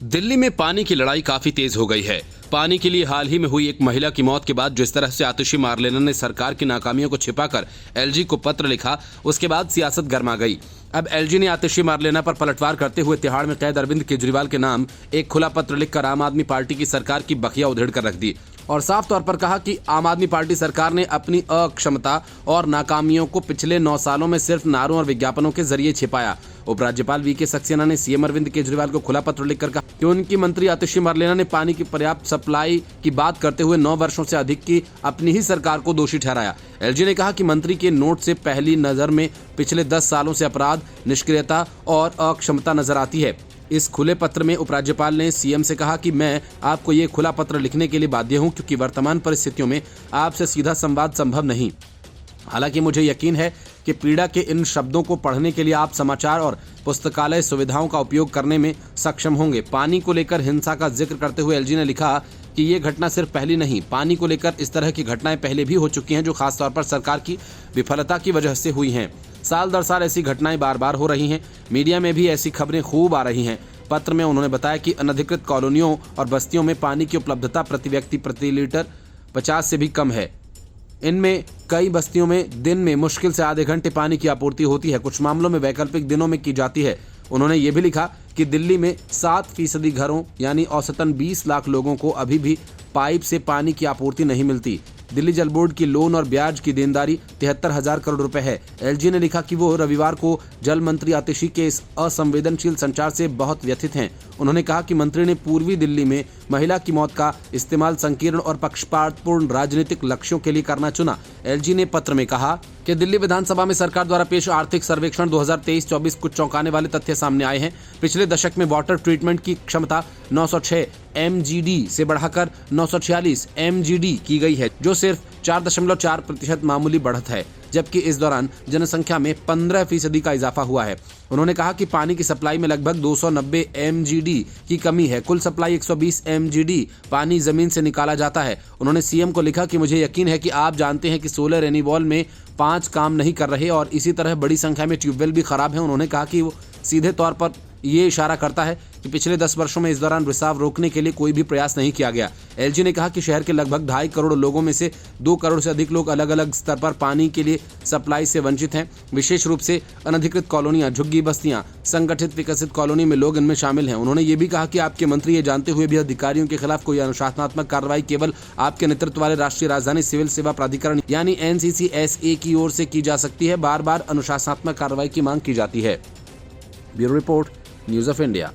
दिल्ली में पानी की लड़ाई काफी तेज हो गई है। पानी के लिए हाल ही में हुई एक महिला की मौत के बाद जिस तरह से आतिशी मार्लेना ने सरकार की नाकामियों को छिपाकर एलजी को पत्र लिखा, उसके बाद सियासत गर्मा गई। अब एलजी ने आतिशी मार्लेना पर पलटवार करते हुए तिहाड़ में कैद अरविंद केजरीवाल के नाम एक खुला पत्र लिखकर आम आदमी पार्टी की सरकार की बखिया उधेड़ कर रख दी और साफ तौर पर कहा कि आम आदमी पार्टी सरकार ने अपनी अक्षमता और नाकामियों को पिछले 9 सालों में सिर्फ नारों और विज्ञापनों के जरिए छिपाया। उपराज्यपाल वीके सक्सेना ने सीएम अरविंद केजरीवाल को खुला पत्र लिखकर कहा कि उनकी मंत्री आतिशी मार्लेना ने पानी की पर्याप्त सप्लाई की बात करते हुए 9 वर्षों से अधिक की अपनी ही सरकार को दोषी ठहराया। एलजी ने कहा कि मंत्री के नोट से पहली नजर में पिछले 10 सालों से अपराध, निष्क्रियता और अक्षमता नजर आती है। इस खुले पत्र में उपराज्यपाल ने सीएम से कहा कि मैं आपको ये खुला पत्र लिखने के लिए बाध्य हूं क्योंकि वर्तमान परिस्थितियों में आपसे सीधा संवाद संभव नहीं। हालांकि मुझे यकीन है कि पीड़ा के इन शब्दों को पढ़ने के लिए आप समाचार और पुस्तकालय सुविधाओं का उपयोग करने में सक्षम होंगे। पानी को लेकर हिंसा का जिक्र करते हुए एलजी ने लिखा कि ये घटना सिर्फ पहली नहीं, पानी को लेकर इस तरह की घटनाएं पहले भी हो चुकी हैं जो खासतौर पर सरकार की विफलता की वजह से हुई हैं। साल दर साल ऐसी घटनाएं बार बार हो रही हैं। मीडिया में भी ऐसी खबरें खूब आ रही हैं। पत्र में उन्होंने बताया कि अनधिकृत कॉलोनियों और बस्तियों में पानी की उपलब्धता प्रति व्यक्ति प्रति लीटर 50 से भी कम है। इनमें कई बस्तियों में दिन में मुश्किल से आधे घंटे पानी की आपूर्ति होती है, कुछ मामलों में वैकल्पिक दिनों में की जाती है। उन्होंने ये भी लिखा कि दिल्ली में 7% घरों यानी औसतन 20 लाख लोगों को अभी भी पाइप से पानी की आपूर्ति नहीं मिलती। दिल्ली जल बोर्ड की लोन और ब्याज की देनदारी 73,000 करोड़ रुपए है। एलजी ने लिखा कि वो रविवार को जल मंत्री आतिशी के इस असंवेदनशील संचार से बहुत व्यथित हैं। उन्होंने कहा कि मंत्री ने पूर्वी दिल्ली में महिला की मौत का इस्तेमाल संकीर्ण और पक्षपातपूर्ण राजनीतिक लक्ष्यों के लिए करना चुना। एलजी ने पत्र में कहा कि दिल्ली विधानसभा में सरकार द्वारा पेश आर्थिक सर्वेक्षण 2023-24 कुछ चौंकाने वाले तथ्य सामने आए हैं। पिछले दशक में वाटर ट्रीटमेंट की क्षमता 906 MGD से बढ़ाकर 946 MGD की गई है, जो सिर्फ 4.4% मामूली बढ़त है, जबकि इस दौरान जनसंख्या में 15% का इजाफा हुआ है। उन्होंने कहा कि पानी की सप्लाई में लगभग 290 MGD की कमी है। कुल सप्लाई 120 MGD पानी जमीन से निकाला जाता है। उन्होंने सीएम को लिखा कि मुझे यकीन है कि आप जानते हैं कि 16 रेनीवॉल में 5 काम नहीं कर रहे और इसी तरह बड़ी संख्या में ट्यूबवेल भी खराब हैं। उन्होंने कहा कि वो सीधे तौर पर ये इशारा करता है कि पिछले 10 वर्षों में इस दौरान रिसाव रोकने के लिए कोई भी प्रयास नहीं किया गया। एलजी ने कहा कि शहर के लगभग 2.5 करोड़ लोगों में से 2 करोड़ से अधिक लोग अलग अलग स्तर पर पानी के लिए सप्लाई से वंचित हैं। विशेष रूप से अनधिकृत कॉलोनियां, झुग्गी बस्तियां, संगठित विकसित कॉलोनी में लोग इनमें शामिल हैं। उन्होंने ये भी कहा कि आपके मंत्री ये जानते हुए भी अधिकारियों के खिलाफ कोई अनुशासनात्मक कार्रवाई केवल आपके नेतृत्व वाले राष्ट्रीय राजधानी सिविल सेवा प्राधिकरण यानी NCCSA की ओर से की जा सकती है। बार बार अनुशासनात्मक कार्रवाई की मांग की जाती है। Bureau report, news of India.